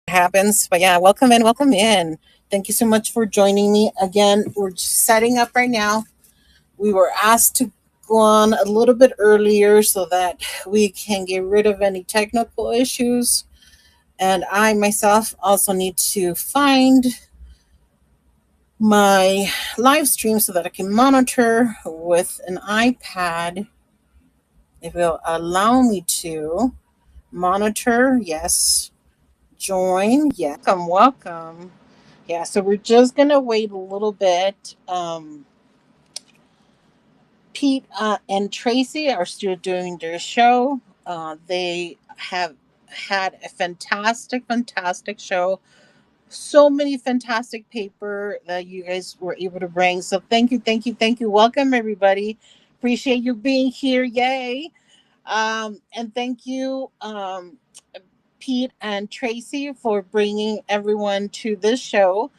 happens. But yeah, welcome in, welcome in. Thank you so much for joining me again. We're just setting up right now. We were asked to go on a little bit earlier so that we can get rid of any technical issues. And I myself also need to find my live stream so that I can monitor with an iPad. It will allow me to monitor, yes, join, yes, welcome. Yeah, so we're just gonna wait a little bit. Pete and Tracy are still doing their show. They have had a fantastic show. So many fantastic paper that you guys were able to bring. So thank you. Welcome everybody. Appreciate you being here. Yay! And thank you, Pete and Tracy, for bringing everyone to this show.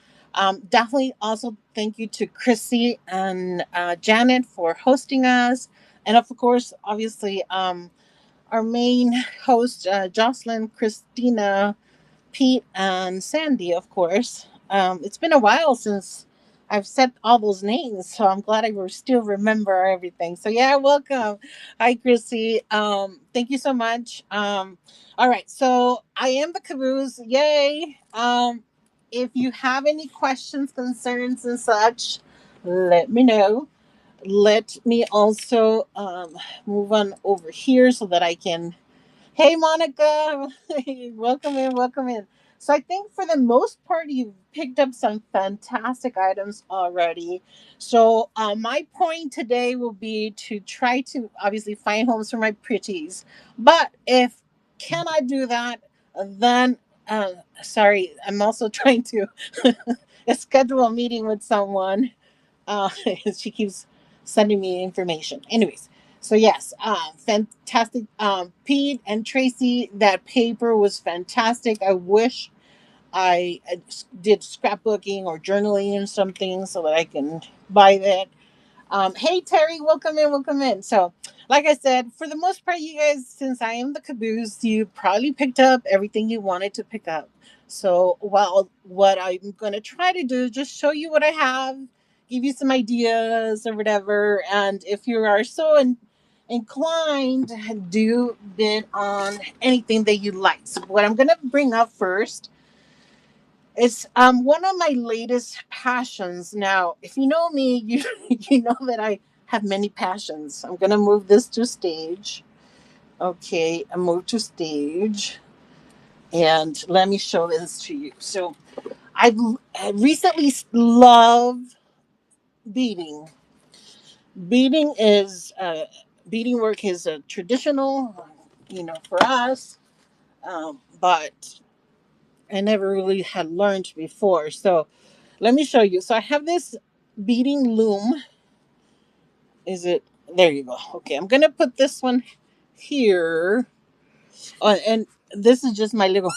Definitely also thank you to Chrissy and Janet for hosting us. And of course, obviously, our main host, Jocelyn, Christina, Pete, and Sandy, of course. It's been a while since I've said all those names, so I'm glad I still remember everything. So yeah, welcome. Hi, Chrissy. Thank you so much. All right, so I am the caboose. Yay. If you have any questions, concerns, and such, let me know. Let me also move on over here so that I can. Hey, Monica. Welcome in, welcome in. So, I think for the most part, you've picked up some fantastic items already. So, my point today will be to try to obviously find homes for my pretties. But if cannot do that, then sorry, I'm also trying to schedule a meeting with someone. Uh, she keeps sending me information. Anyways, so yes, fantastic. Pete and Tracy, that paper was fantastic. I wish I did scrapbooking or journaling or something so that I can buy that. Hey Terry, welcome in, welcome in. So, like I said, for the most part, you guys, since I am the caboose, you probably picked up everything you wanted to pick up. So, well, what I'm going to try to do is just show you what I have, give you some ideas or whatever. And if you are so inclined, do bid on anything that you like. So, what I'm going to bring up first it's one of my latest passions. Now, if you know me, you you know that I have many passions. I'm gonna move this to stage. Okay, I move to stage, and let me show this to you. So, I recently love beading. Beading is beading work is a traditional, for us, but I never really had learned before. So let me show you. So I have this beading loom. Is it? There you go. Okay, I'm gonna put this one here. And this is just my little.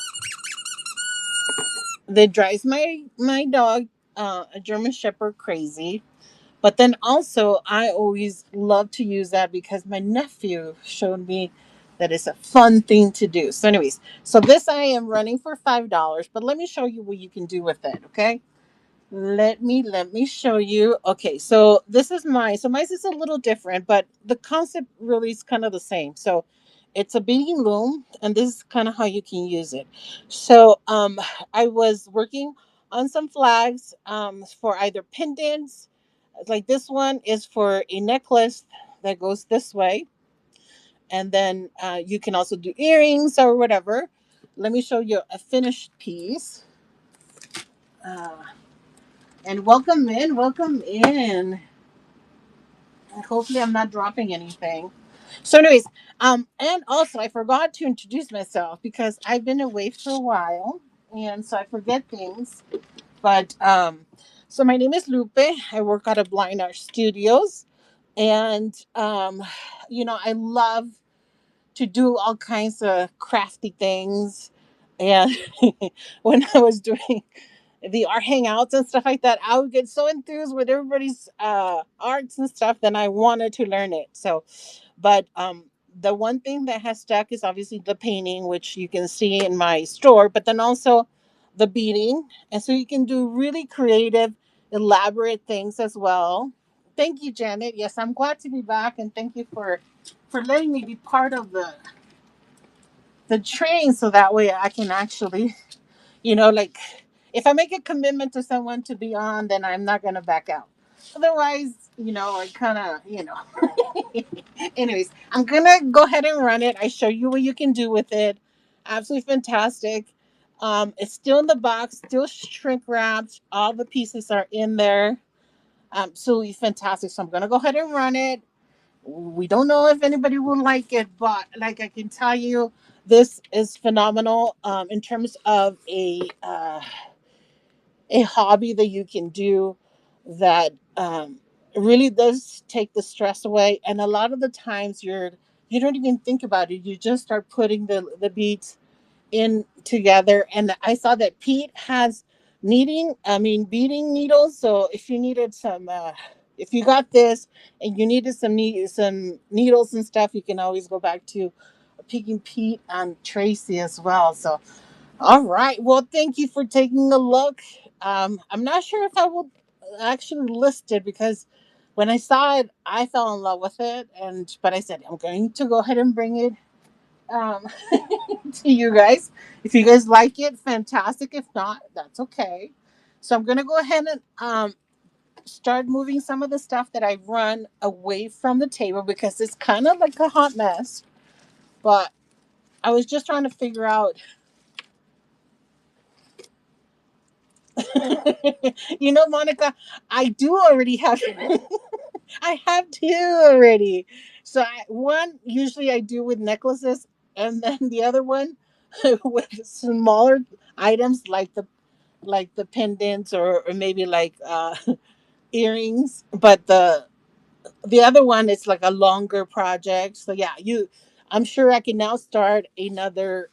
That drives my dog, a German Shepherd, crazy. But then also, I always love to use that because my nephew showed me that it's a fun thing to do. So, anyways, so this I am running for $5, but let me show you what you can do with it. Okay. Let me show you. Okay, so this is mine. So mine is a little different, but the concept really is kind of the same. So it's a beading loom, and this is kind of how you can use it. So I was working on some flags for either pendants, like this one is for a necklace that goes this way, and then you can also do earrings or whatever. Let me show you a finished piece. Uh, and welcome in, welcome in. And hopefully I'm not dropping anything. So anyways, and also I forgot to introduce myself because I've been away for a while and so I forget things. But so my name is Lupe. I work out of Blind Art Studios. And I love to do all kinds of crafty things. And when I was doing the art hangouts and stuff like that, I would get so enthused with everybody's arts and stuff, then I wanted to learn it. So, but the one thing that has stuck is obviously the painting, which you can see in my store. But then also, the beading. And so you can do really creative, elaborate things as well. Thank you, Janet. Yes, I'm glad to be back, and thank you for letting me be part of the train, so that way I can actually, like, if I make a commitment to someone to be on, then I'm not going to back out. Otherwise, I kind of, anyways, I'm going to go ahead and run it. I show you what you can do with it. Absolutely fantastic. It's still in the box, still shrink wrapped. All the pieces are in there. Absolutely fantastic. So I'm going to go ahead and run it. We don't know if anybody will like it, but like I can tell you, this is phenomenal in terms of a hobby that you can do that really does take the stress away. And a lot of the times you don't even think about it. You just start putting the beads in together. And I saw that Pete has beading needles. So if you needed some, if you got this and you needed some needles and stuff, you can always go back to Picking Pete and Tracy as well. So all right. Well, thank you for taking a look. I'm not sure if I will actually list it, because when I saw it, I fell in love with it. But I said I'm going to go ahead and bring it um, to you guys. If you guys like it, fantastic. If not, that's okay. So I'm gonna go ahead and start moving some of the stuff that I run away from the table, because it's kind of like a hot mess. But I was just trying to figure out. Monica, I do already have. I have two already. So one usually I do with necklaces, and then the other one with smaller items like the pendants, or maybe like earrings. But the other one is like a longer project. So yeah, I'm sure I can now start another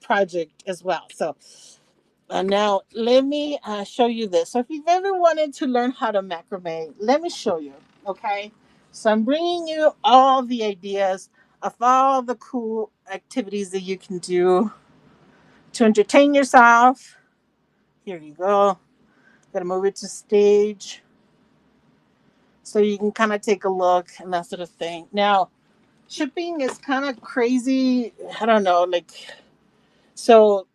project as well. So now let me show you this. So if you've ever wanted to learn how to macrame, let me show you. Okay. So I'm bringing you all the ideas of all the cool activities that you can do to entertain yourself. Here you go. Gotta move it to stage so you can kind of take a look and that sort of thing. Now, shipping is kind of crazy. I don't know, so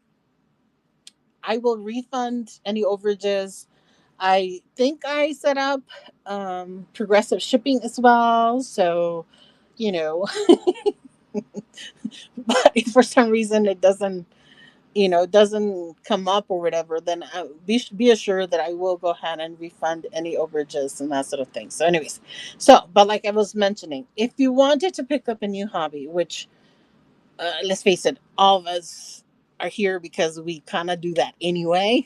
I will refund any overages. I think I set up progressive shipping as well. So, you know, but if for some reason it doesn't come up or whatever, then be assured that I will go ahead and refund any overages and that sort of thing. So, anyways, but like I was mentioning, if you wanted to pick up a new hobby, which let's face it, all of us are here because we kind of do that anyway.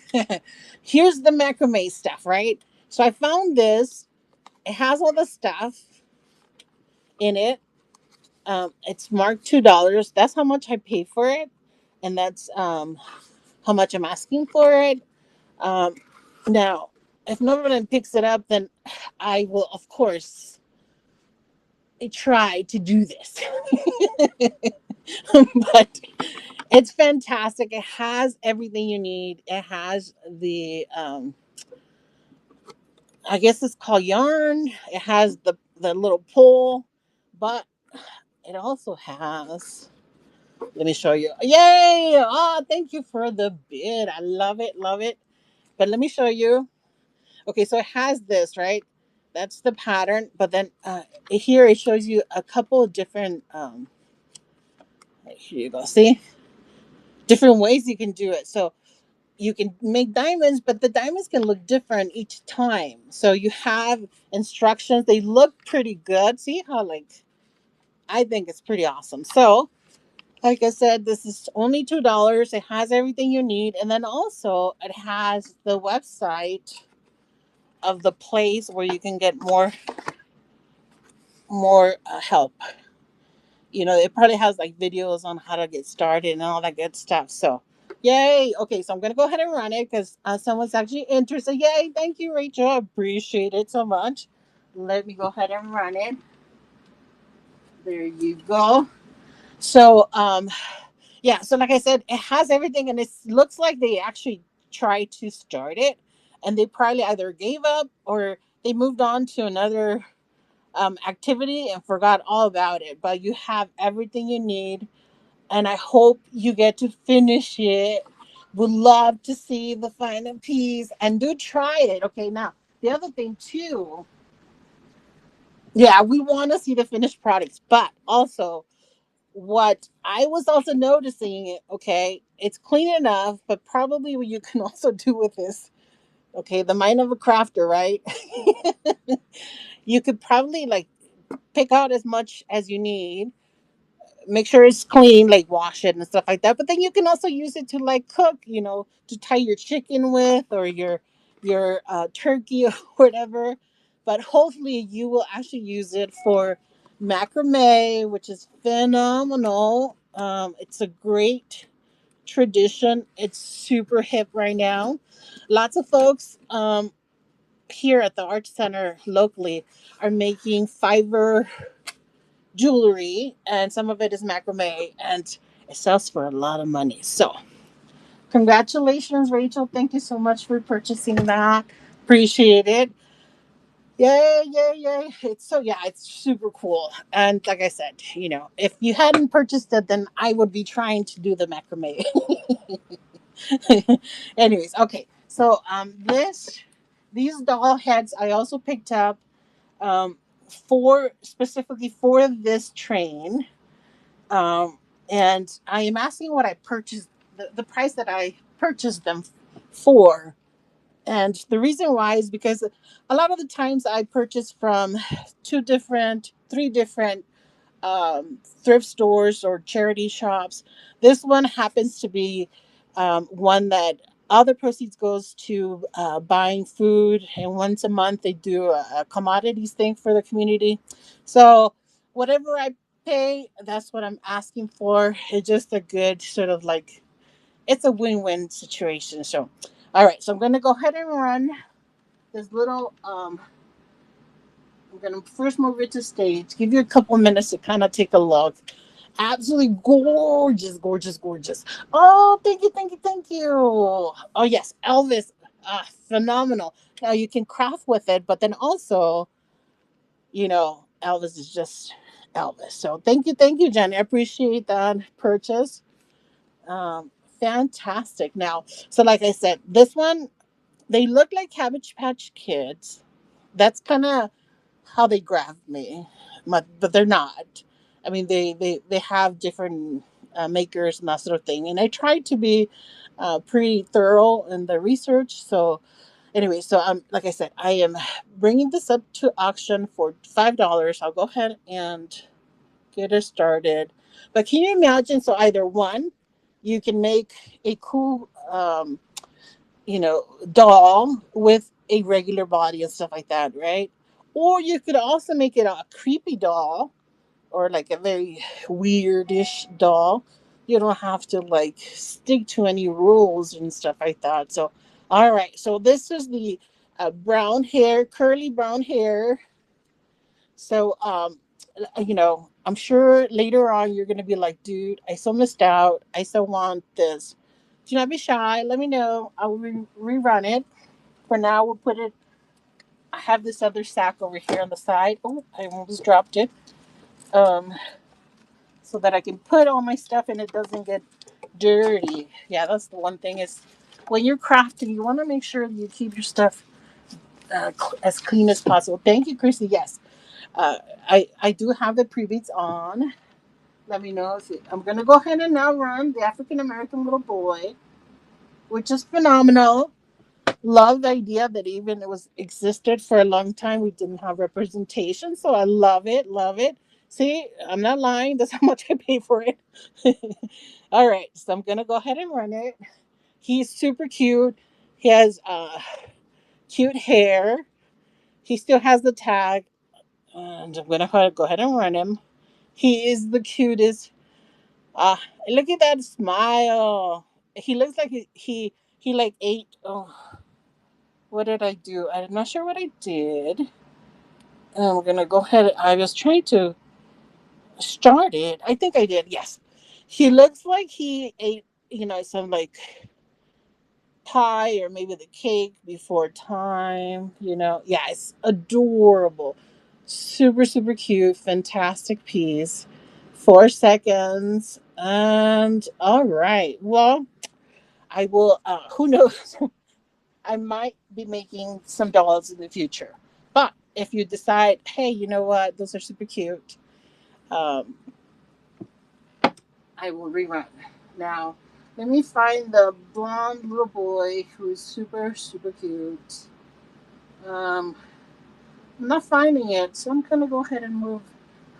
Here's the macrame stuff, right? So I found this. It has all the stuff in it. It's marked $2. That's how much I pay for it, and that's how much I'm asking for it. Um, Now, if nobody picks it up, then I will, of course, try to do this. But it's fantastic. It has everything you need. It has I guess it's called yarn. It has the little pole, but it also has. Let me show you. Yay! Oh, thank you for the bid. I love it, love it. But let me show you. Okay, so it has this, right? That's the pattern. But then here it shows you a couple of different. Here you go. See, different ways you can do it. So you can make diamonds, but the diamonds can look different each time. So you have instructions. They look pretty good. See how I think it's pretty awesome. So like I said, this is only $2. It has everything you need, and then also it has the website of the place where you can get more help. It probably has like videos on how to get started and all that good stuff. So, yay! Okay, so I'm gonna go ahead and run it because someone's actually interested. Yay! Thank you, Rachel. I appreciate it so much. Let me go ahead and run it. There you go. So, Yeah, so like I said, it has everything, and it looks like they actually tried to start it, and they probably either gave up or they moved on to another activity and forgot all about it. But you have everything you need, and I hope you get to finish it. Would love to see the final piece, and do try it. Okay, now the other thing too, yeah, we want to see the finished products, but also what I was also noticing, okay, it's clean enough, but probably what you can also do with this, okay, the mind of a crafter, right? You could probably like pick out as much as you need, make sure it's clean, like wash it and stuff like that. But then you can also use it to like cook, to tie your chicken with, or your turkey or whatever. But hopefully you will actually use it for macrame, which is phenomenal. It's a great tradition. It's super hip right now. Lots of folks here at the art center locally are making fiber jewelry, and some of it is macrame, and it sells for a lot of money. So congratulations, Rachel. Thank you so much for purchasing that. Appreciate it. Yay, yay, yay. It's super cool. And like I said, if you hadn't purchased it, then I would be trying to do the macrame. Anyways, okay. So these doll heads I also picked up um for specifically for this train. Um, and I am asking what I purchased, the price that I purchased them for. And the reason why is because a lot of the times I purchase from three different thrift stores or charity shops. This one happens to be one that all the proceeds goes to buying food, and once a month they do a commodities thing for the community. So whatever I pay, that's what I'm asking for. It's just a good sort of like, it's a win-win situation. So, all right, so I'm gonna go ahead and run this little I'm gonna first move it to stage. Give you a couple minutes to kind of take a look. Absolutely gorgeous, gorgeous, gorgeous. Oh, thank you, thank you, thank you. Oh yes, Elvis, phenomenal. Now you can craft with it, but then also, Elvis is just Elvis. So thank you, Jenny. I appreciate that purchase. Um, Fantastic. Now, so like I said, this one, they look like Cabbage Patch Kids. That's kind of how they grabbed me, but they're not. I mean, they have different makers and that sort of thing. And I tried to be pretty thorough in the research. So anyway, so like I said, I am bringing this up to auction for $5. I'll go ahead and get it started. But can you imagine? So either one, you can make a cool doll with a regular body and stuff like that, right? Or you could also make it a creepy doll, or like a very weirdish doll. You don't have to like stick to any rules and stuff like that. So, all right. So this is the brown hair, curly brown hair. So, I'm sure later on you're gonna be like, dude, I so missed out. I so want this. Do not be shy. Let me know. I will rerun it. For now, we'll put it. I have this other sack over here on the side. Oh, I almost dropped it. Um, so that I can put all my stuff and it doesn't get dirty. Yeah, that's the one thing is when you're crafting, you want to make sure you keep your stuff as clean as possible. Thank you, Chrissy. Yes, I do have the pre-beats on. Let me know if I'm gonna go ahead and now run the African American little boy, which is phenomenal. Love the idea that even it was existed for a long time. We didn't have representation, so I love it, love it. See, I'm not lying. That's how much I pay for it. All right, so I'm gonna go ahead and run it. He's super cute. He has cute hair. He still has the tag, and I'm gonna go ahead and run him. He is the cutest. Look at that smile. He looks like he like ate. Oh, what did I do? I'm not sure what I did. I'm gonna go ahead. I was trying to start it. I think I did. Yes. He looks like he ate, some like pie or maybe the cake before time. Yeah, it's adorable, super super cute, fantastic piece. 4 seconds, and all right. Well, I will. Who knows? I might be making some dolls in the future. But if you decide, hey, you know what, those are super cute, um, I will rerun. Now, let me find the blonde little boy who is super, super cute. Um, I'm not finding it, so I'm going to go ahead and move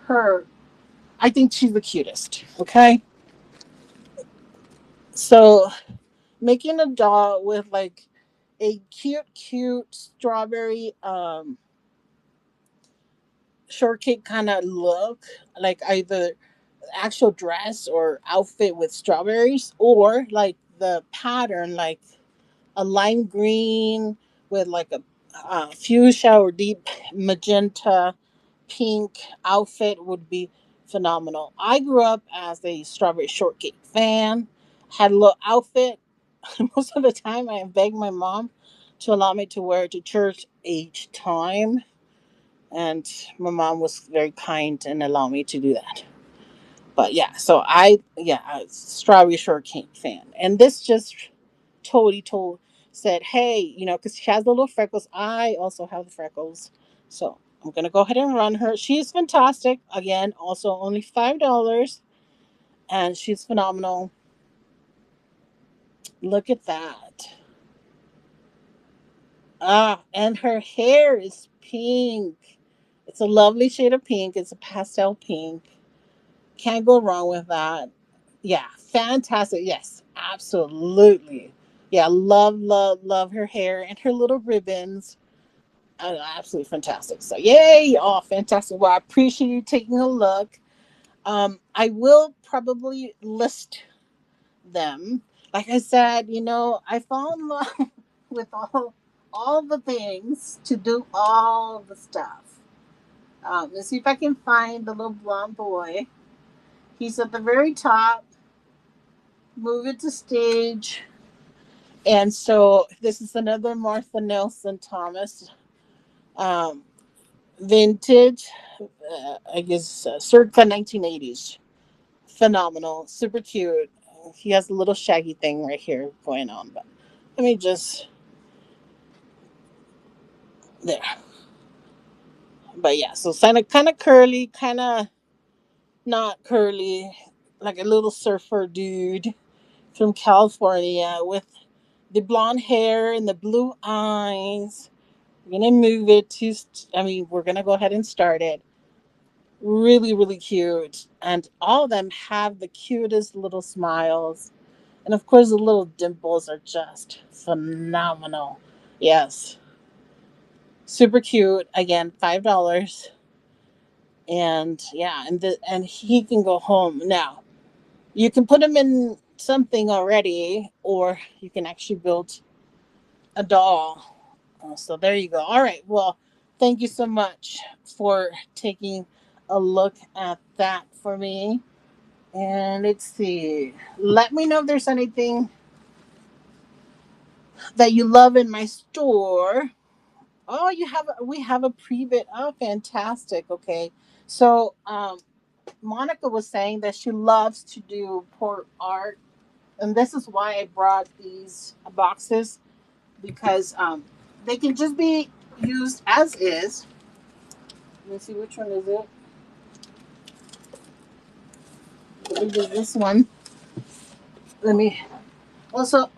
her. I think she's the cutest, okay? So, making a doll with like a cute, cute strawberry shortcake kind of look, like either actual dress or outfit with strawberries, or like the pattern, like a lime green with like a fuchsia or deep magenta pink outfit would be phenomenal. I grew up as a strawberry shortcake fan, had a little outfit. Most of the time, I begged my mom to allow me to wear it to church each time, and my mom was very kind and allowed me to do that. But yeah, so I strawberry shortcake fan, and this just told said, hey, because she has the little freckles. I also have the freckles, so I'm gonna go ahead and run her. She's fantastic. Again, also only $5, and she's phenomenal. Look at that. And her hair is pink. It's a lovely shade of pink. It's a pastel pink. Can't go wrong with that. Yeah, fantastic. Yes, absolutely. Yeah, love, love, love her hair and her little ribbons. Absolutely fantastic. So, yay! Oh, fantastic. Well, I appreciate you taking a look. I will probably list them. Like I said, I fall in love with all the things to do all the stuff. Let's see if I can find the little blonde boy. He's at the very top. Move it to stage. And so this is another Martha Nelson Thomas um, vintage, I guess, circa 1980s. Phenomenal, super cute. He has a little shaggy thing right here going on, but let me just there. But yeah, so kind of curly, kind of not curly, like a little surfer dude from California with the blonde hair and the blue eyes. We're gonna move it to. We're gonna go ahead and start it. Really, really cute, and all of them have the cutest little smiles, and of course, the little dimples are just phenomenal. Yes, super cute. Again, $5, and yeah, and he can go home now. You can put him in something already, or you can actually build a doll. So there you go. All right. Well, thank you so much for taking a look at that for me. And let's see. Let me know if there's anything that you love in my store. Oh, we have a pre-bit. Oh, fantastic. Okay. So, Monica was saying that she loves to do port art, and this is why I brought these boxes, because they can just be used as is. Let me see, which one is it. I think it's this one. Let me also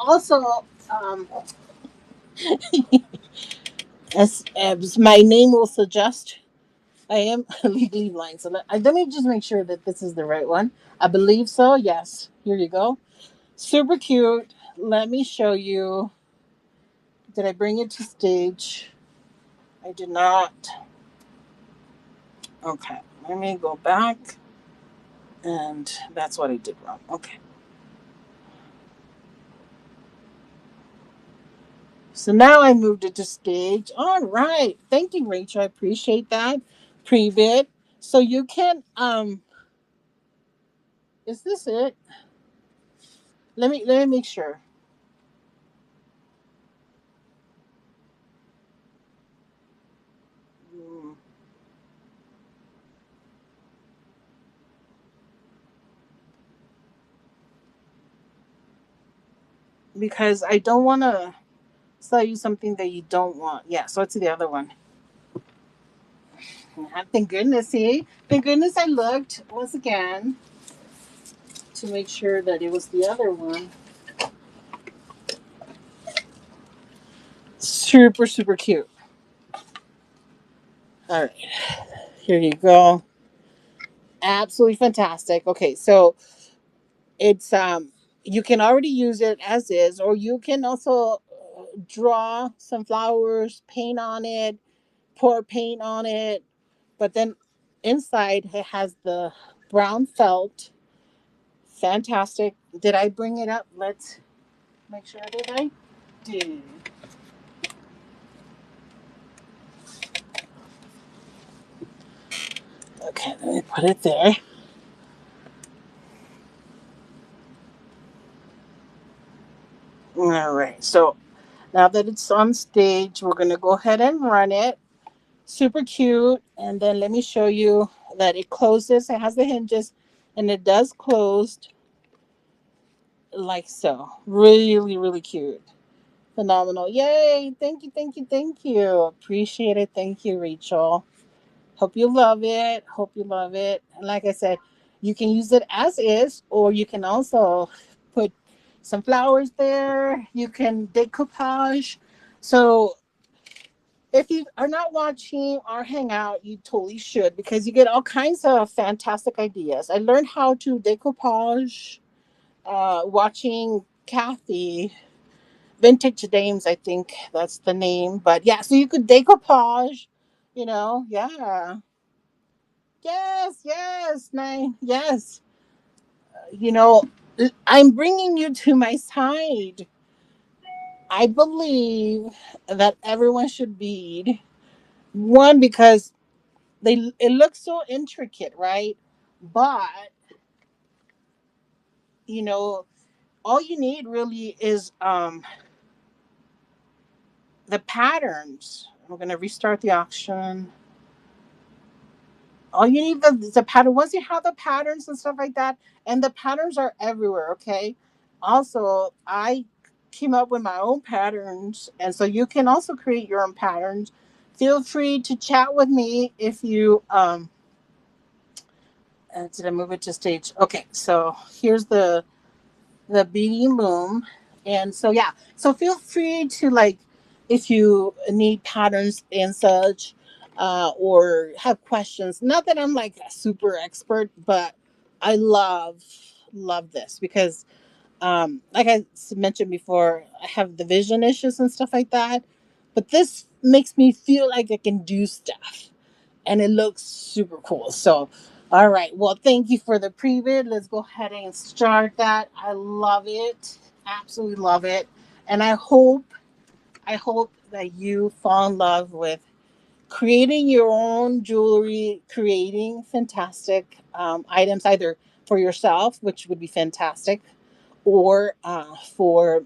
as my name will suggest, I am legally blind. So let me just make sure that this is the right one. I believe so. Yes. Here you go. Super cute. Let me show you. Did I bring it to stage? I did not. Okay. Let me go back. And that's what I did wrong. Okay. So now I moved it to stage. All right. Thank you, Rachel. I appreciate that. Pre-bid. So you can Is this it? Let me make sure. Mm, because I don't want to sell you something that you don't want. Yeah, so it's the other one. Thank goodness, see? Thank goodness I looked once again to make sure that it was the other one. Super, super cute. All right, here you go. Absolutely fantastic. Okay, so it's you can already use it as is, or you can also draw some flowers, paint on it, pour paint on it, but then inside it has the brown felt. Fantastic. Did I bring it up? Let's make sure that I did. Okay, let me put it there. All right. So now that it's on stage, we're gonna go ahead and run it. Super cute. And then let me show you that it closes. It has the hinges, and it does close like so. Really, really cute. Phenomenal. Yay. Thank you, thank you, thank you. Appreciate it. Thank you, Rachel. Hope you love it. Hope you love it. And like I said, you can use it as is, or you can also put some flowers there. You can decoupage. So if you are not watching our hangout, you totally should, because you get all kinds of fantastic ideas. I learned how to decoupage watching Kathy. Vintage Dames, I think that's the name. But yeah, so you could decoupage, yeah. Yes, yes, nine, yes. You know, I'm bringing you to my side. I believe that everyone should bead. One, because it looks so intricate, right? But you know, all you need really is the patterns. I'm gonna restart the auction. All you need the pattern. Once you have the patterns and stuff like that, and the patterns are everywhere. Okay. Also, I came up with my own patterns, and so you can also create your own patterns. Feel free to chat with me if you did I move it to stage? Okay, so here's the beading loom, and so yeah, so feel free to, like, if you need patterns and such, or have questions. Not that I'm like a super expert, but I love this because like I mentioned before, I have the vision issues and stuff like that, but this makes me feel like I can do stuff, and it looks super cool. So, all right. Well, thank you for the pre-vid. Let's go ahead and start that. I love it. Absolutely love it. And I hope that you fall in love with creating your own jewelry, creating fantastic items, either for yourself, which would be fantastic, or for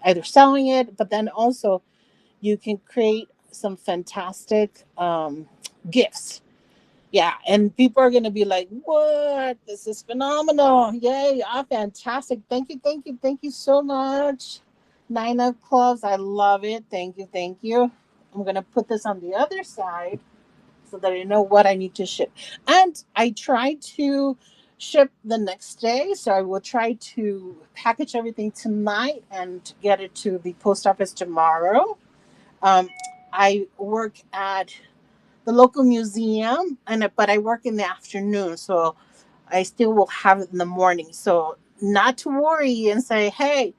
either selling it, but then also you can create some fantastic gifts. Yeah, and people are going to be like, what? This is phenomenal. Yay, fantastic. Thank you, thank you, thank you so much. Nine of Clubs, I love it. Thank you, thank you. I'm going to put this on the other side so that I know what I need to ship. And I try to ship the next day, so I will try to package everything tonight and get it to the post office tomorrow. Um, I work at the local museum, but I work in the afternoon, so I still will have it in the morning. So not to worry and say, hey,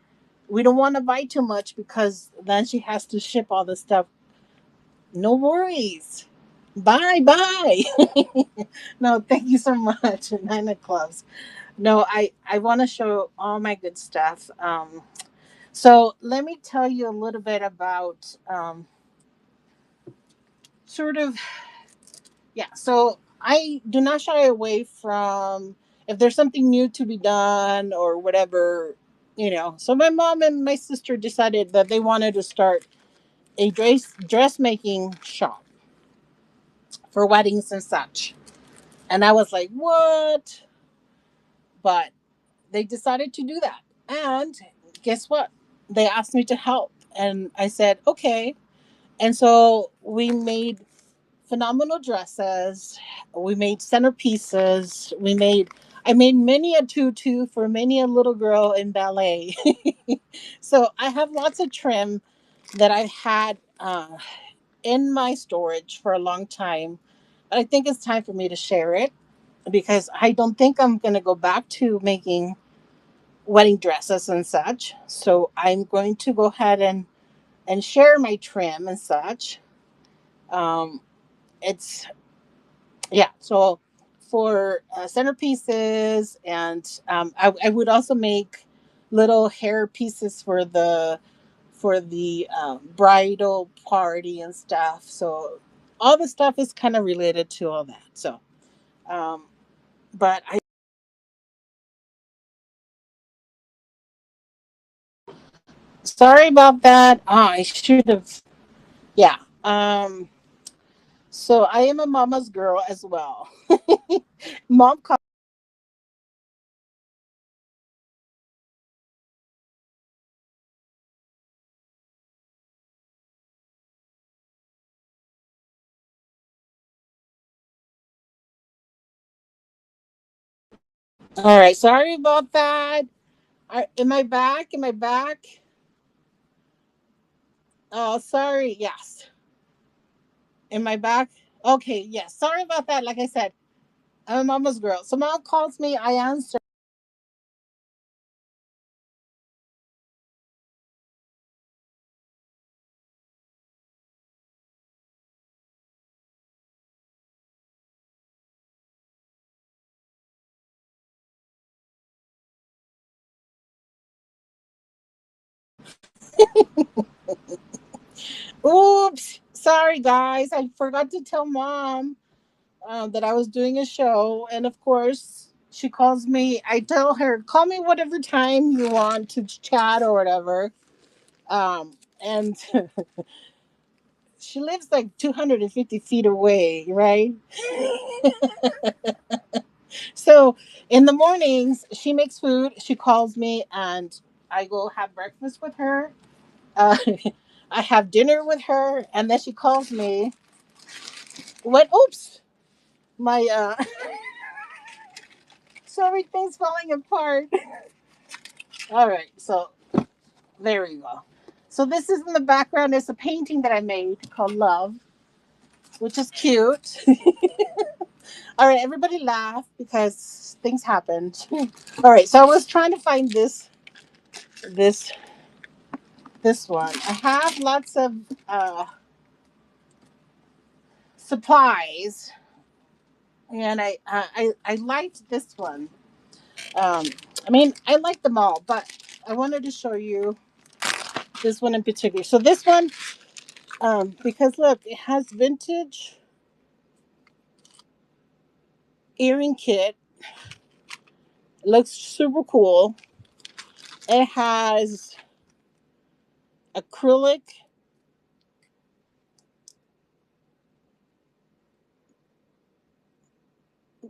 we don't want to buy too much because then she has to ship all the stuff. No worries. Bye bye. No, thank you so much. Nine of Clubs. No, I want to show all my good stuff. So let me tell you a little bit about sort of, yeah. So I do not shy away from if there's something new to be done or whatever, So my mom and my sister decided that they wanted to start a dressmaking shop for weddings and such. And I was like, what? But they decided to do that. And guess what? They asked me to help. And I said, okay. And so we made phenomenal dresses. We made centerpieces. I made many a tutu for many a little girl in ballet. So I have lots of trim that I had in my storage for a long time. But I think it's time for me to share it because I don't think I'm going to go back to making wedding dresses and such. So I'm going to go ahead and share my trim and such. Um, it's yeah. So for centerpieces, and I would also make little hair pieces for the bridal party and stuff. So all the stuff is kind of related to all that. So, um, but I sorry about that. I should have. Yeah. So I am a mama's girl as well. Mom. All right. Sorry about that. Am I back? Am I back? Oh, sorry. Yes. Am I back? Okay. Yes. Sorry about that. Like I said, I'm a mama's girl. So mom calls me. I answer. Oops. Sorry, guys. I forgot to tell mom that I was doing a show. And of course, she calls me. I tell her, call me whatever time you want to chat or whatever. And she lives like 250 feet away, right? So in the mornings, she makes food. She calls me, and I go have breakfast with her. Uh, I have dinner with her, and then she calls me. When oops, my so everything's falling apart. All right, so there you go. So this is in the background. It's a painting that I made called Love, which is cute. All right, everybody laugh because things happened. All right, so I was trying to find this this one. I have lots of supplies, and I liked this one. Um, I mean, I like them all, but I wanted to show you this one in particular. So this one, because look, it has vintage earring kit. It looks super cool. It has acrylic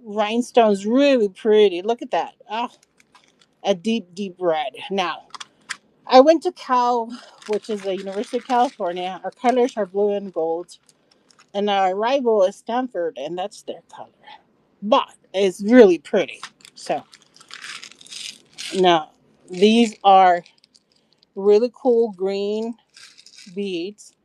rhinestones, really pretty. Look at that. Oh, a deep, deep red. Now, I went to Cal, which is the University of California. Our colors are blue and gold. And our rival is Stanford, and that's their color. But it's really pretty. So, now, these are really cool green beads.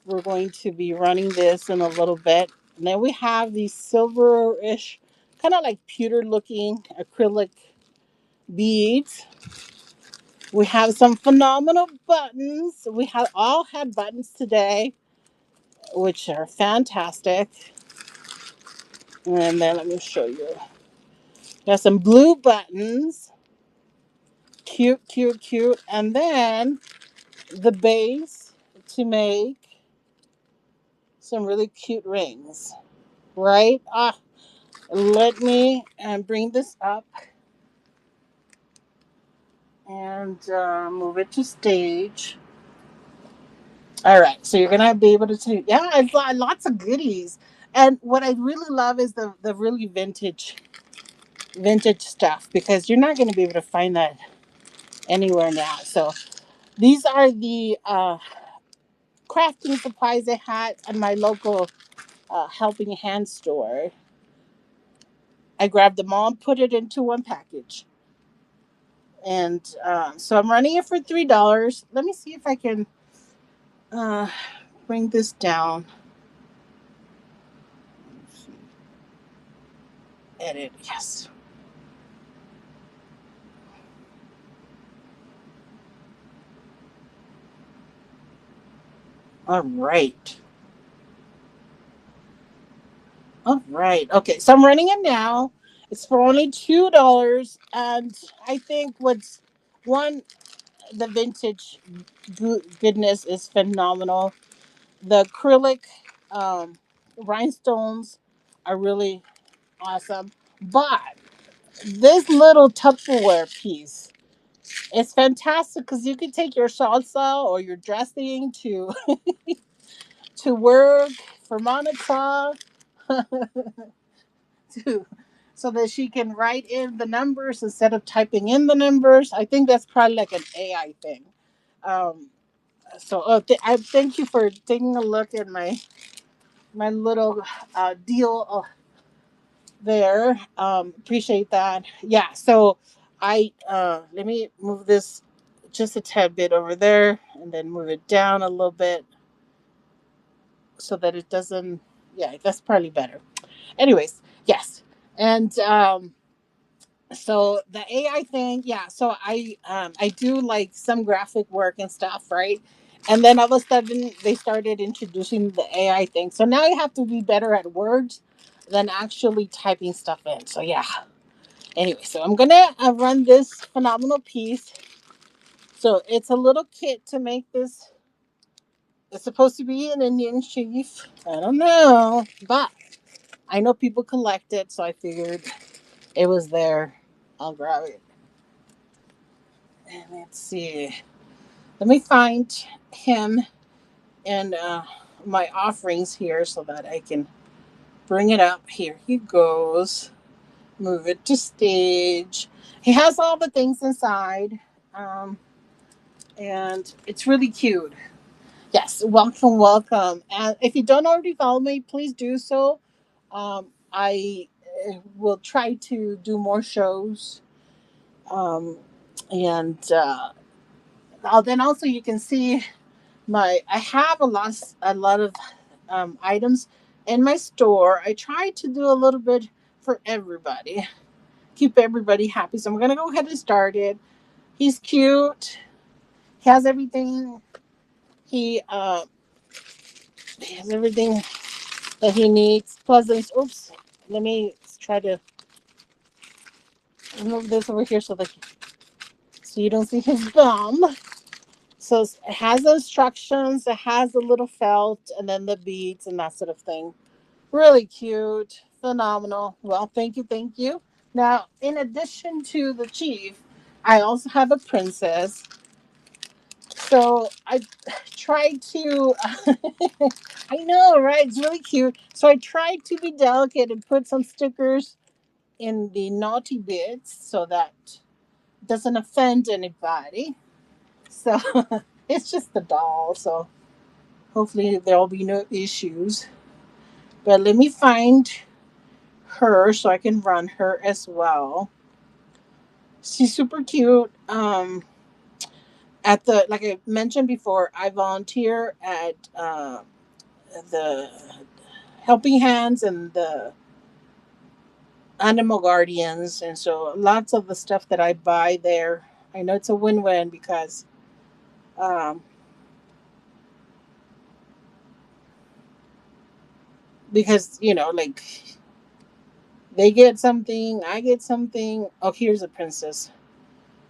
We're going to be running this in a little bit. And then we have these silverish, kind of like pewter looking acrylic beads. We have some phenomenal buttons. We have all had buttons today, which are fantastic. And then let me show you. Got some blue buttons. Cute, cute, cute. And then the base to make some really cute rings. Right? Ah, Let me bring this up and move it to stage. All right, so you're gonna be able to see. Yeah, it's lots of goodies. And what I really love is the really vintage stuff, because you're not going to be able to find that anywhere now. So these are the crafting supplies I had at my local helping hand store. I grabbed them all and put it into one package. And so I'm running it for $3. Let me see if I can uh, bring this down. Edit, yes. All right. All right. Okay. So I'm running it now. It's for only $2. And I think what's one, the vintage goodness is phenomenal. The acrylic um, rhinestones are really awesome. But this little Tupperware piece is fantastic, because you can take your salsa or your dressing to work for Monica to, so that she can write in the numbers instead of typing in the numbers. I think that's probably like an AI thing. Um, I thank you for taking a look at my little deal there. Appreciate that. Yeah. So I let me move this just a tad bit over there, and then move it down a little bit so that it doesn't. Yeah, that's probably better. Anyways, yes, and so the AI thing, yeah. So I do like some graphic work and stuff, right? And then all of a sudden they started introducing the AI thing. So now you have to be better at words than actually typing stuff in. So yeah. Anyway, so I'm gonna run this phenomenal piece. So it's a little kit to make this. It's supposed to be an Indian chief. I don't know, but I know people collect it, so I figured it was there. I'll grab it. And let's see. Let me find him and my offerings here so that I can bring it up. Here he goes. Move it to stage. He has all the things inside, um, and it's really cute. Yes, welcome, welcome. And if you don't already follow me, please do so. I will try to do more shows, um, and then also you can see I have a lot of items in my store. I try to do a little bit for everybody, keep everybody happy. So I'm gonna go ahead and start it. He's cute. He has everything. He he has everything that he needs. Plus, oops. Let me try to move this over here so you don't see his bum. So it has the instructions. It has the little felt and then the beads and that sort of thing. Really cute. Phenomenal. Well, thank you. Thank you. Now, in addition to the chief, I also have a princess. So I tried to, I know, right? It's really cute. So I tried to be delicate and put some stickers in the naughty bits so that it doesn't offend anybody. So it's just a doll. So hopefully there'll be no issues. But let me find her so I can run her as well. She's super cute. At the like I mentioned before, I volunteer at the Helping Hands and the Animal Guardians, and so lots of the stuff that I buy there, I know it's a win-win um, because like they get something, I get something. Oh, here's a princess.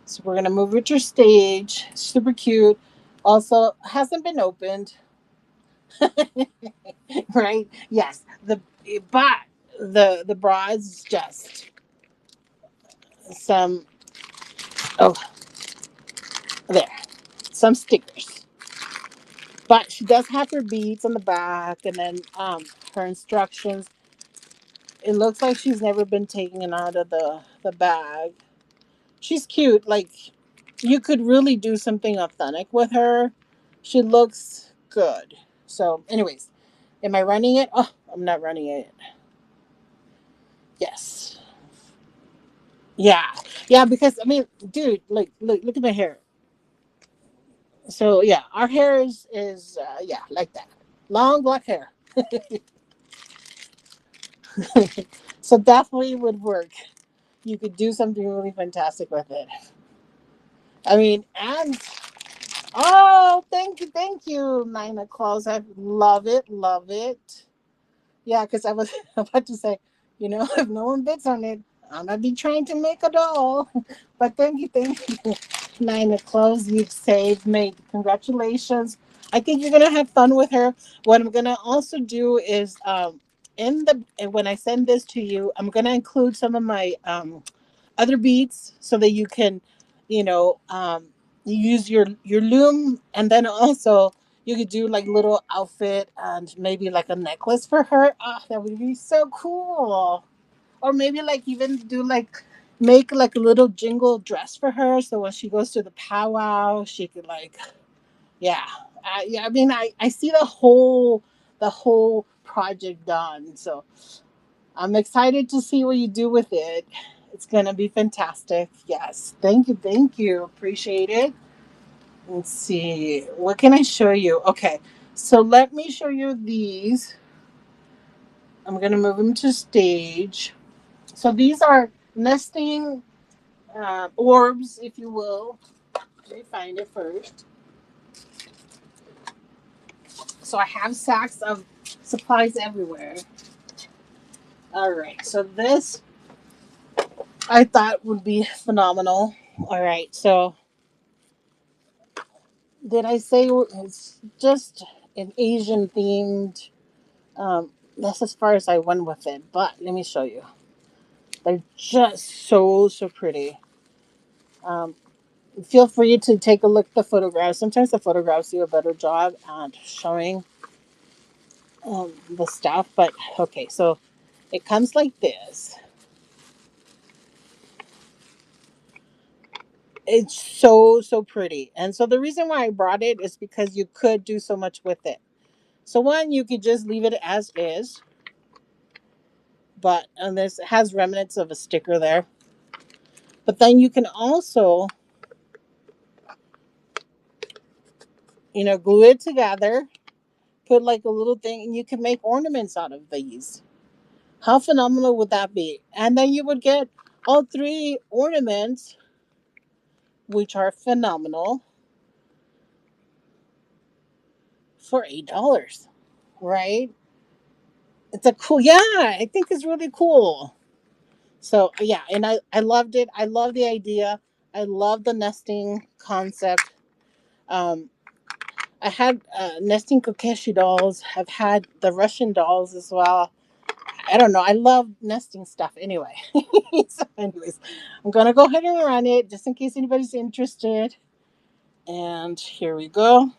So we're gonna move it to stage. Super cute. Also hasn't been opened. Right? Yes. The but the bras, just some, oh, there, some stickers. But she does have her beads on the back, and then her instructions. It looks like she's never been taken out of the bag. She's cute. Like, you could really do something authentic with her. She looks good. So, anyways, am I running it? Oh, I'm not running it. Yes. Yeah. Yeah, because I mean, dude, like, look at my hair. So yeah, our hair is yeah, like that. Long black hair. So definitely would work. You could do something really fantastic with it. I mean, and oh, thank you, Nina Claus. I love it, love it. Yeah, because I was about to say, if no one bids on it, I'm gonna be trying to make a doll. But thank you, Nina Claus. You've saved me. Congratulations. I think you're gonna have fun with her. What I'm gonna also do is in the when I send this to you, I'm gonna include some of my other beads so that you can, you know, um, use your loom, and then also you could do like little outfit and maybe like a necklace for her. Ah, that would be so cool. Or maybe like even do like make like a little jingle dress for her, so when she goes to the powwow, she could like, yeah, yeah. I mean, I see the whole project done. So I'm excited to see what you do with it. It's going to be fantastic. Yes. Thank you. Appreciate it. Let's see. What can I show you? Okay. So let me show you these. I'm going to move them to stage. So these are nesting orbs, if you will. Let me find it first. So I have sacks of supplies everywhere. All right. So this I thought would be phenomenal. All right. So did I say it's just an Asian themed? That's as far as I went with it. But let me show you. They're just so pretty. Um, Feel free to take a look at the photographs. Sometimes the photographs do a better job at showing the stuff. But okay, so it comes like this. It's so pretty. And so the reason why I brought it is because you could do so much with it. So one, you could just leave it as is, but and this has remnants of a sticker there. But then you can also, glue it together, put like a little thing, and you can make ornaments out of these. How phenomenal would that be? And then you would get all three ornaments, which are phenomenal, for $8, right? It's a cool, yeah, I think it's really cool. So yeah, and I loved it. I love the idea. I love the nesting concept. Um, I had nesting Kokeshi dolls. I've had the Russian dolls as well. I don't know. I love nesting stuff anyway. So, anyways, I'm gonna go ahead and run it just in case anybody's interested. And here we go.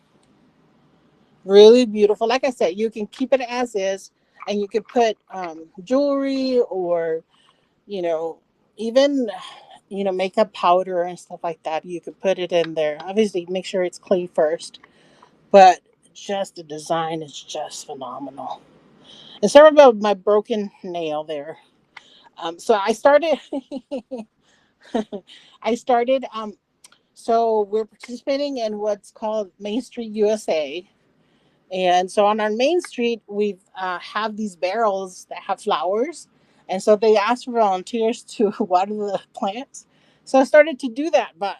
Really beautiful. Like I said, you can keep it as is, and you can put jewelry or you know even makeup powder and stuff like that. You could put it in there. Obviously, make sure it's clean first, but just the design is just phenomenal. And sorry about my broken nail there. So I started. I started. So we're participating in what's called Main Street USA, and so on our Main Street we have these barrels that have flowers, and so they asked for volunteers to water the plants. So I started to do that, but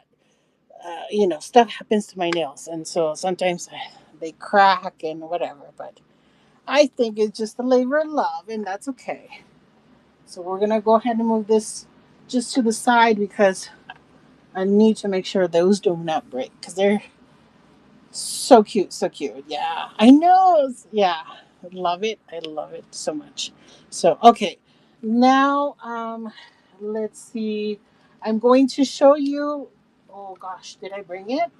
stuff happens to my nails, and so sometimes they crack and whatever. But I think it's just a labor of love, and that's okay. So we're gonna go ahead and move this just to the side because I need to make sure those do not break because they're so cute, so cute. Yeah, I know. Yeah, I love it. I love it so much. So okay. Now, let's see. I'm going to show you. Oh gosh, did I bring it?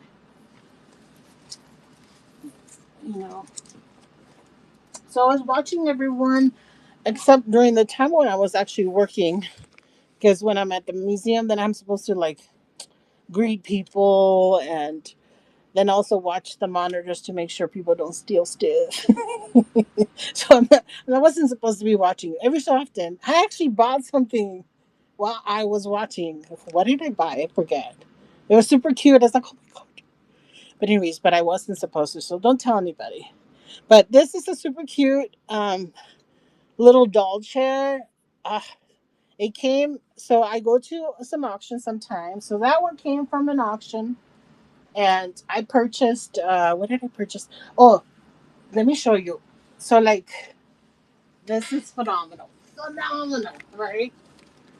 You know. So I was watching everyone, except during the time when I was actually working, because when I'm at the museum, then I'm supposed to like greet people and then also watch the monitors to make sure people don't steal stuff. So I wasn't supposed to be watching every so often. I actually bought something while I was watching. What did I buy? I forget. It was super cute. I was like, oh my god. But anyways, but I wasn't supposed to, so don't tell anybody. But this is a super cute little doll chair. Uh, it came. So I go to some auctions sometimes. So that one came from an auction, and I purchased. What did I purchase? Oh, let me show you. So like, this is phenomenal, phenomenal, right?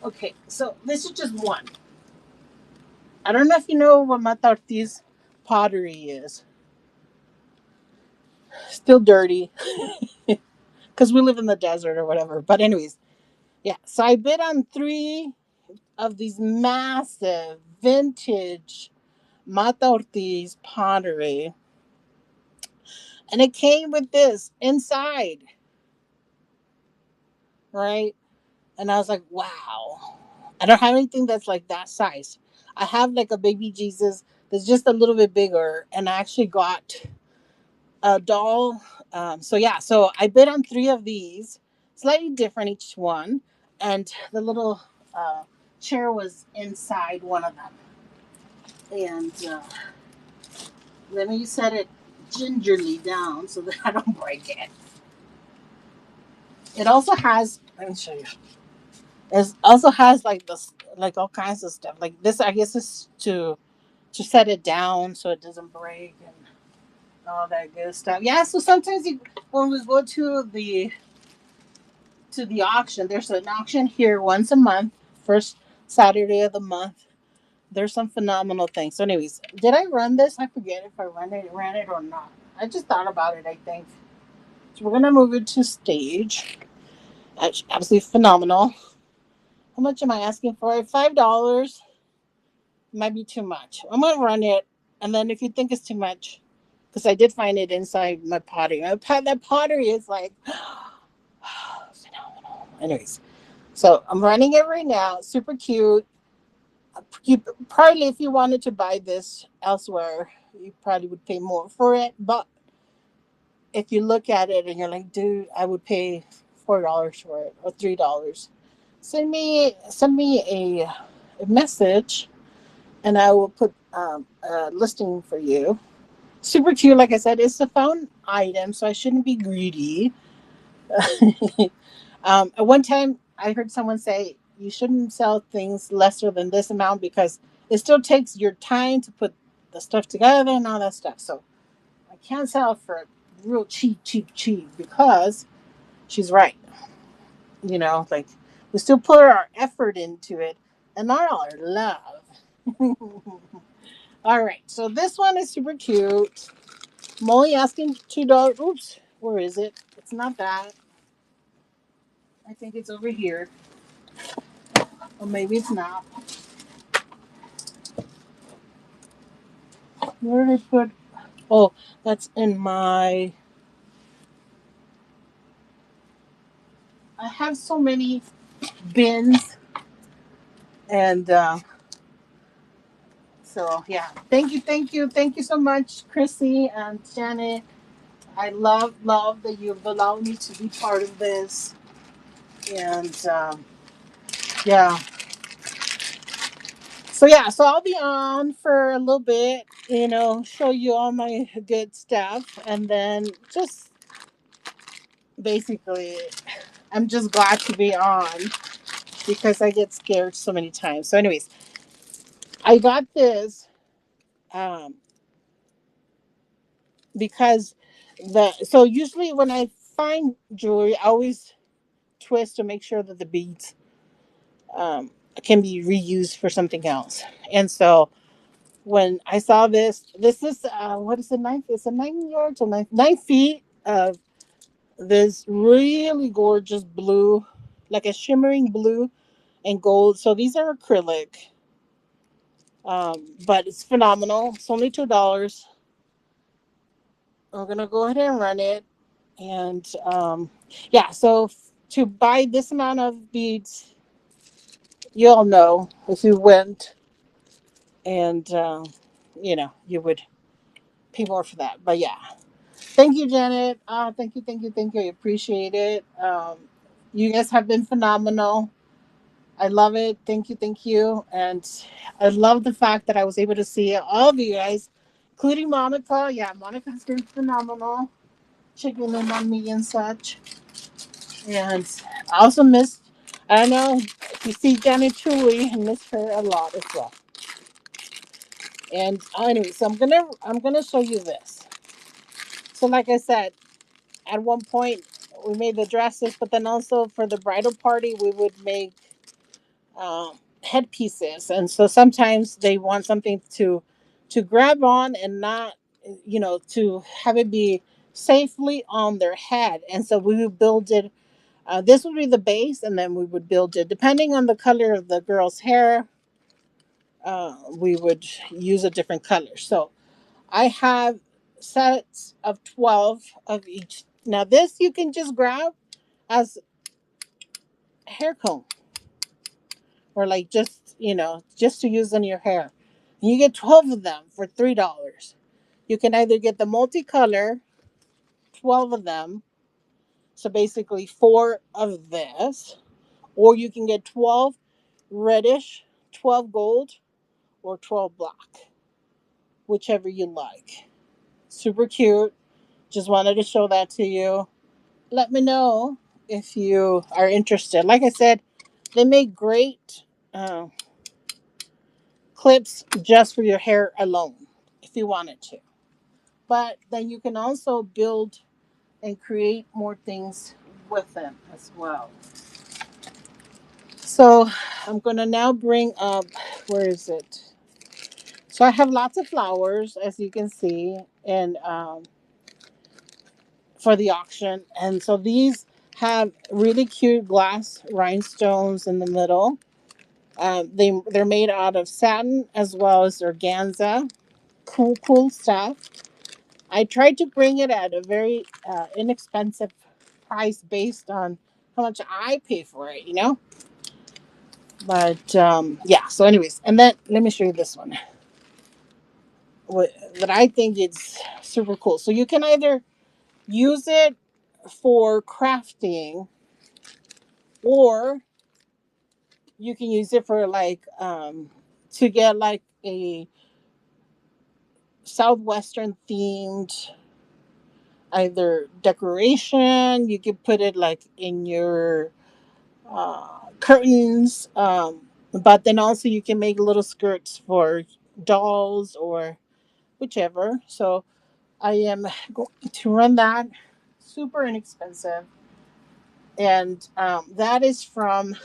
Okay, so this is just one. I don't know if you know what Mata Ortiz pottery is. Still dirty because we live in the desert or whatever. But anyways, yeah. So I bid on three of these massive vintage Mata Ortiz pottery, and it came with this inside, right? And I was like, wow. I don't have anything that's like that size. I have like a baby Jesus that's just a little bit bigger, and I actually got a doll. So yeah, so I bid on three of these, slightly different each one, and the little uh, chair was inside one of them. And let me set it gingerly down so that I don't break it. It also has. Let me show you. It also has like this, like all kinds of stuff. Like this, I guess, is to set it down so it doesn't break and all that good stuff. Yeah. So sometimes when we go to the auction, there's an auction here once a month, first Saturday of the month. There's some phenomenal things. So, anyways, did I run this? I forget if I ran it or not. I just thought about it. I think so. We're gonna move it to stage. Absolutely phenomenal. How much am I asking for it? $5 might be too much. I'm gonna run it, and then if you think it's too much, because I did find it inside my pottery. That pottery is like phenomenal. Anyways, so I'm running it right now. Super cute. You probably, if you wanted to buy this elsewhere, you probably would pay more for it. But if you look at it and you're like, dude, I would pay $4 for it or $3. Send me a message, and I will put a listing for you. Super cute, like I said, it's a found item, so I shouldn't be greedy. At one time, I heard someone say you shouldn't sell things lesser than this amount because it still takes your time to put the stuff together and all that stuff. So I can't sell for real cheap, cheap, cheap because she's right. You know, like we still put our effort into it and not all our love. All right, so this one is super cute. I'm only asking $2. Oops, where is it? It's not that. I think it's over here. Or maybe it's not. Where did I put? Oh, that's in my. I have so many bins, and so yeah. Thank you so much, Chrissy and Janet. I love that you've allowed me to be part of this, and yeah. So yeah, so I'll be on for a little bit, show you all my good stuff, and then just basically, I'm just glad to be on because I get scared so many times. So, anyways, I got this um, because so usually when I find jewelry, I always twist to make sure that the beads um, can be reused for something else. And so when I saw this is what is it? It's a 9 yards or 9 feet of this really gorgeous blue. like a shimmering blue and gold. So these are acrylic, but it's phenomenal. It's only $2. We're gonna go ahead and run it, and yeah. So to buy this amount of beads, you all know if you went and you would pay more for that. But yeah, thank you, Janet. Thank you. I appreciate it. You guys have been phenomenal. I love it. Thank you. And I love the fact that I was able to see all of you guys, including Monica. Yeah, Monica's been phenomenal, checking in on me and such. And I also missed, I don't know if you see Janet truly, I miss her a lot as well. And anyway, so I'm gonna show you this. So like I said, at one point we made the dresses, but then also for the bridal party we would make headpieces, and so sometimes they want something to grab on and not, to have it be safely on their head, and so we would build it. This would be the base, and then we would build it depending on the color of the girl's hair. We would use a different color. So I have sets of 12 of each. Now this you can just grab as a hair comb, or like just to use in your hair. And you get 12 of them for $3. You can either get the multicolor, 12 of them, so basically four of this, or you can get 12 reddish, 12 gold, or 12 black, whichever you like. Super cute. Just wanted to show that to you. Let me know if you are interested. Like I said, they make great uh, clips just for your hair alone if you wanted to. But then you can also build and create more things with them as well. So I'm going to now bring up, where is it? So I have lots of flowers, as you can see, and for the auction. And so these have really cute glass rhinestones in the middle. They're made out of satin as well as organza. Cool stuff. I tried to bring it at a very inexpensive price based on how much I pay for it. But yeah. So, anyways, and then let me show you this one. That I think it's super cool. So you can either use it for crafting, or you can use it for like to get like a southwestern themed either decoration. You could put it like in your curtains, but then also you can make little skirts for dolls or whichever. So I am going to run that. Super inexpensive. And that is from,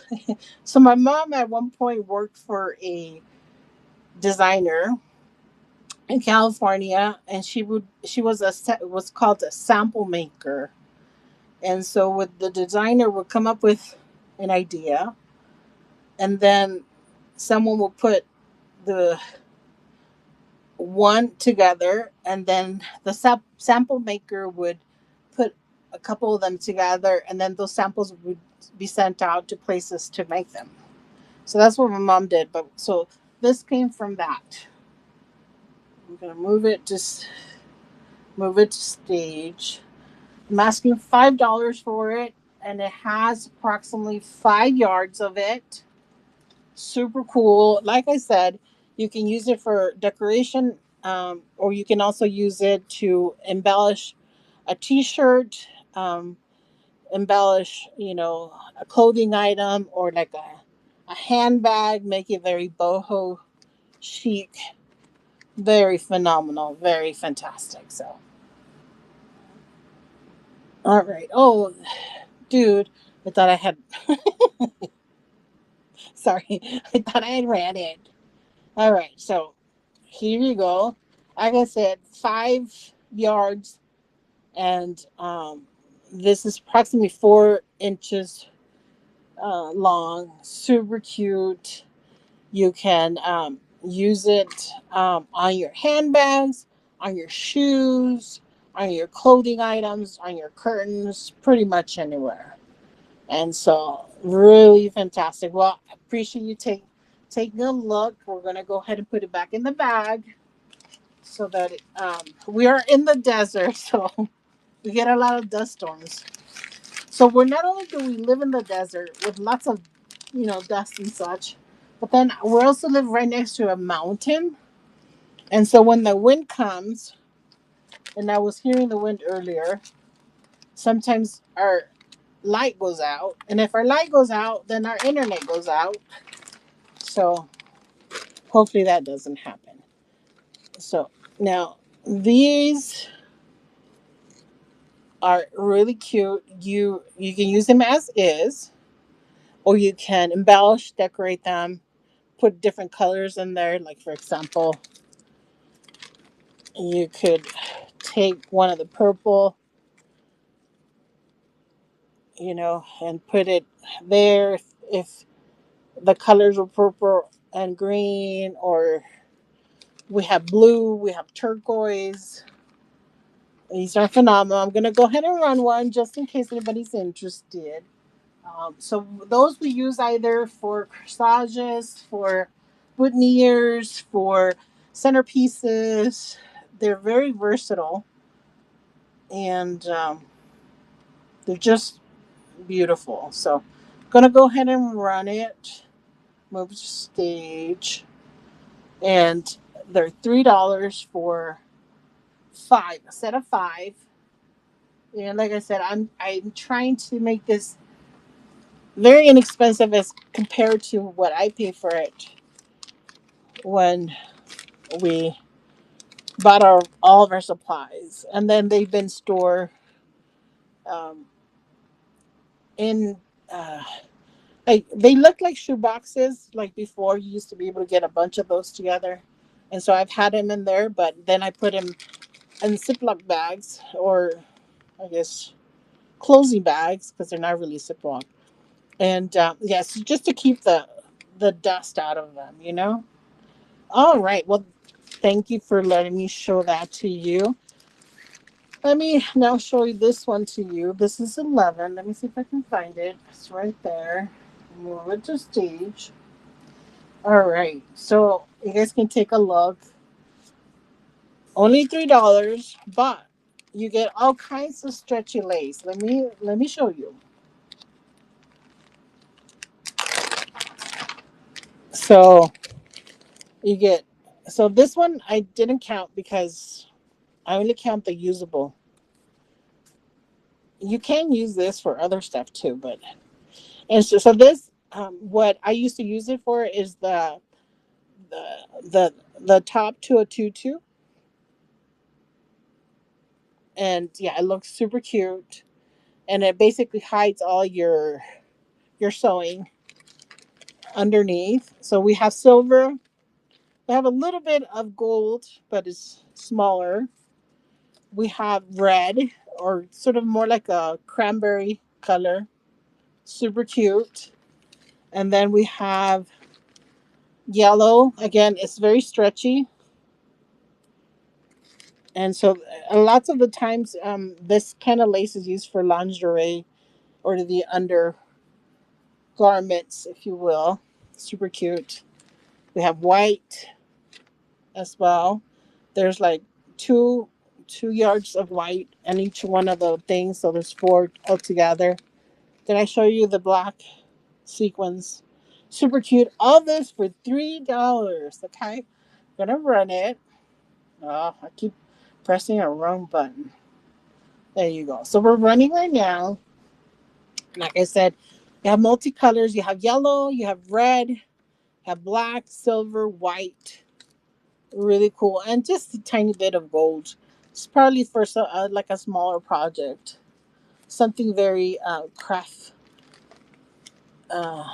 so my mom at one point worked for a designer in California, and she was called a sample maker. And so with the designer would come up with an idea, and then someone will put the one together, and then the sample maker would put a couple of them together, and then those samples would be sent out to places to make them. So that's what my mom did. But so this came from that. I'm gonna move it to stage. I'm asking $5 for it, and it has approximately 5 yards of it. Super cool. Like I said, you can use it for decoration, or you can also use it to embellish a T-shirt, embellish, a clothing item, or like a handbag. Make it very boho chic. Very phenomenal. Very fantastic. So, all right. Oh, dude, I thought I had. Sorry, I thought I had read it. All right, so here you go. Like I said, 5 yards, and this is approximately 4 inches long, super cute. You can use it on your handbags, on your shoes, on your clothing items, on your curtains, pretty much anywhere. And so, really fantastic. Well, I appreciate you taking a look. We're gonna go ahead and put it back in the bag so that we are in the desert, so we get a lot of dust storms. So we're not only do we live in the desert with lots of, dust and such, but then we also live right next to a mountain. And so when the wind comes, and I was hearing the wind earlier, sometimes our light goes out. And if our light goes out, then our internet goes out. So hopefully that doesn't happen. So now these are really cute. You can use them as is, or you can embellish, decorate them, put different colors in there. Like for example, you could take one of the purple, and put it there. If the colors are purple and green, or we have blue, we have turquoise. These are phenomenal. I'm going to go ahead and run one just in case anybody's interested. So those we use either for corsages, for boutonnieres, for centerpieces. They're very versatile, and they're just beautiful. So I'm gonna go ahead and run it. Move to stage, and they're $3 for five, a set of five. And like I said, I'm trying to make this very inexpensive as compared to what I pay for it when we bought all of our supplies, and then they've been stored um, in. Like they look like shoe boxes. Like before, you used to be able to get a bunch of those together, and so I've had them in there. But then I put them in Ziploc bags, or I guess closing bags, because they're not really Ziploc. And yes, just to keep the dust out of them. All right. Well, thank you for letting me show that to you. Let me now show you this one to you. This is 11. Let me see if I can find it. It's right there. Move it to stage. All right. So you guys can take a look. Only $3, but you get all kinds of stretchy lace. Let me show you. So you get so this one I didn't count because I only count the usable. You can use this for other stuff too, but and so this what I used to use it for is the the top to a tutu, and yeah, it looks super cute, and it basically hides all your sewing underneath. So we have silver, we have a little bit of gold, but it's smaller. We have red, or sort of more like a cranberry color, super cute. And then we have yellow. Again, it's very stretchy, and so lots of the times this kind of lace is used for lingerie or the undergarments, if you will. Super cute. We have white as well. There's like two yards of white on each one of the things, so there's four altogether. Then I show you the black sequins. Super cute. All this for $3. Okay, gonna run it. Oh, I keep pressing a wrong button. There you go. So we're running right now. Like I said, you have multicolors. You have yellow, you have red, you have black, silver, white. Really cool, and just a tiny bit of gold. It's probably for like a smaller project, something very craft uh,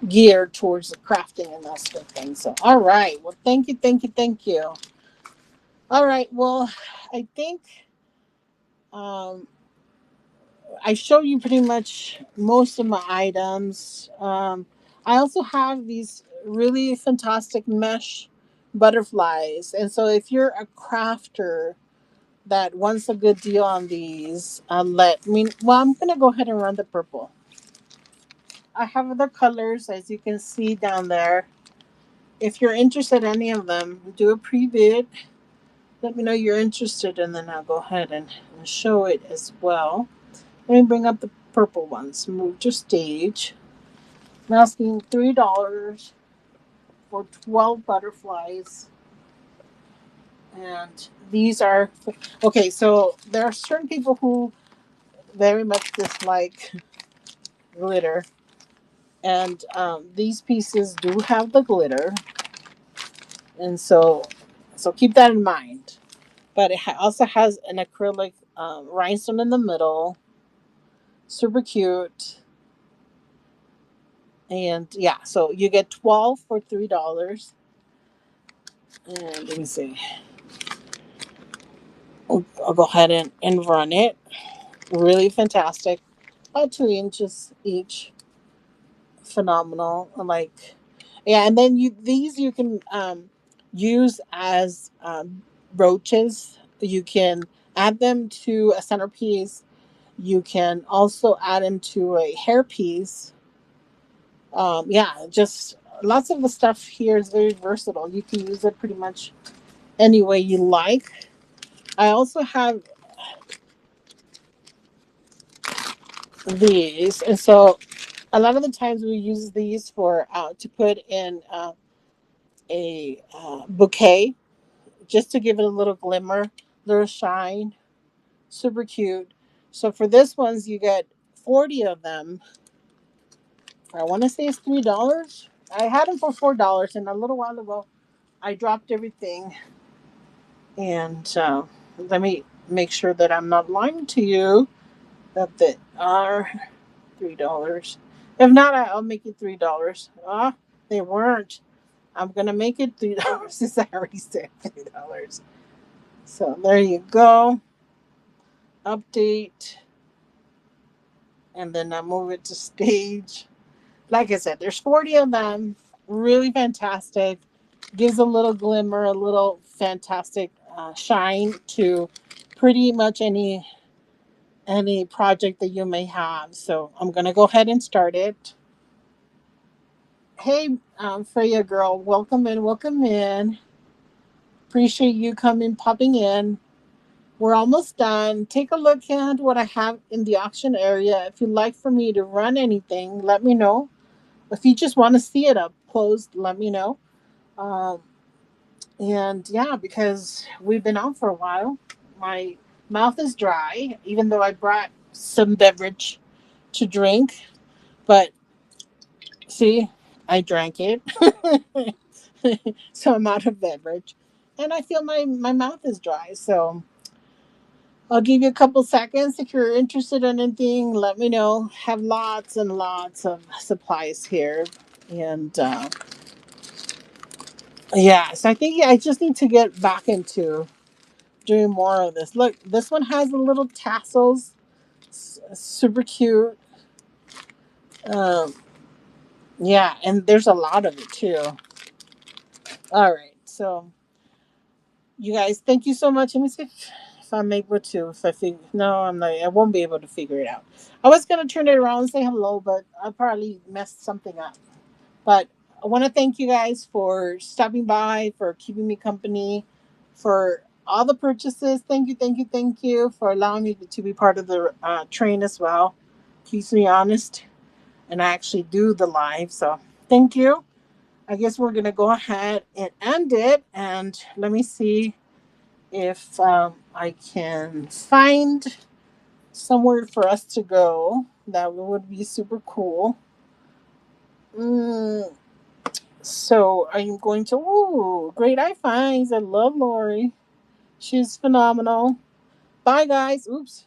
geared towards the crafting and that sort of thing. So, all right. Well, thank you, thank you, thank you. All right. Well, I think um, I show you pretty much most of my items. I also have these really fantastic mesh butterflies, and so if you're a crafter that wants a good deal on these, let me. Well, I'm gonna go ahead and run the purple. I have other colors, as you can see down there. If you're interested in any of them, do a pre-bid. Let me know you're interested, and then I'll go ahead and show it as well. Let me bring up the purple ones. Move to stage. I'm asking $3 for 12 butterflies. And these are okay. So there are certain people who very much dislike glitter, and these pieces do have the glitter, and so keep that in mind. But it also has an acrylic rhinestone in the middle, super cute. And yeah, so you get 12 for $3. And let me see. I'll go ahead and run it. Really fantastic. About 2 inches each. Phenomenal. Like, yeah, and then these you can use as brooches. You can add them to a centerpiece. You can also add them to a hairpiece. Yeah, just lots of the stuff here is very versatile. You can use it pretty much any way you like. I also have these, and so a lot of the times we use these for to put in a bouquet, just to give it a little glimmer, little shine. Super cute. So for this ones, you get 40 of them. I want to say it's $3. I had them for $4, and a little while ago, I dropped everything. And let me make sure that I'm not lying to you. That they are $3. If not, I'll make it $3. Ah, they weren't. I'm gonna make it $3 since I already said $3. So there you go. Update, and then I move it to stage. Like I said, there's 40 of them. Really fantastic. Gives a little glimmer, a little fantastic shine to pretty much any project that you may have. So I'm gonna go ahead and start it. Hey, Freya girl, welcome in, welcome in. Appreciate you coming, popping in. We're almost done. Take a look at what I have in the auction area. If you'd like for me to run anything, let me know. If you just want to see it up close, let me know. Um, and yeah, because we've been out for a while, my mouth is dry, even though I brought some beverage to drink. But see, I drank it. So I'm out of beverage. And I feel my mouth is dry. So I'll give you a couple seconds. If you're interested in anything, let me know. Have lots and lots of supplies here. And yeah, so I think I just need to get back into doing more of this. Look, this one has the little tassels. Super cute. Um, yeah, and there's a lot of it too. All right, so you guys, thank you so much. Let me see if I'm able to. If I figure, no, I'm not. I won't be able to figure it out. I was gonna turn it around and say hello, but I probably messed something up. But I want to thank you guys for stopping by, for keeping me company, for all the purchases. Thank you, thank you, thank you for allowing me to be part of the train as well. Keeps me honest, and I actually do the live. So thank you. I guess we're gonna go ahead and end it. And let me see if I can find somewhere for us to go. That would be super cool. Mm, so I'm going to, ooh, great eye finds. I love Lori. She's phenomenal. Bye, guys. Oops.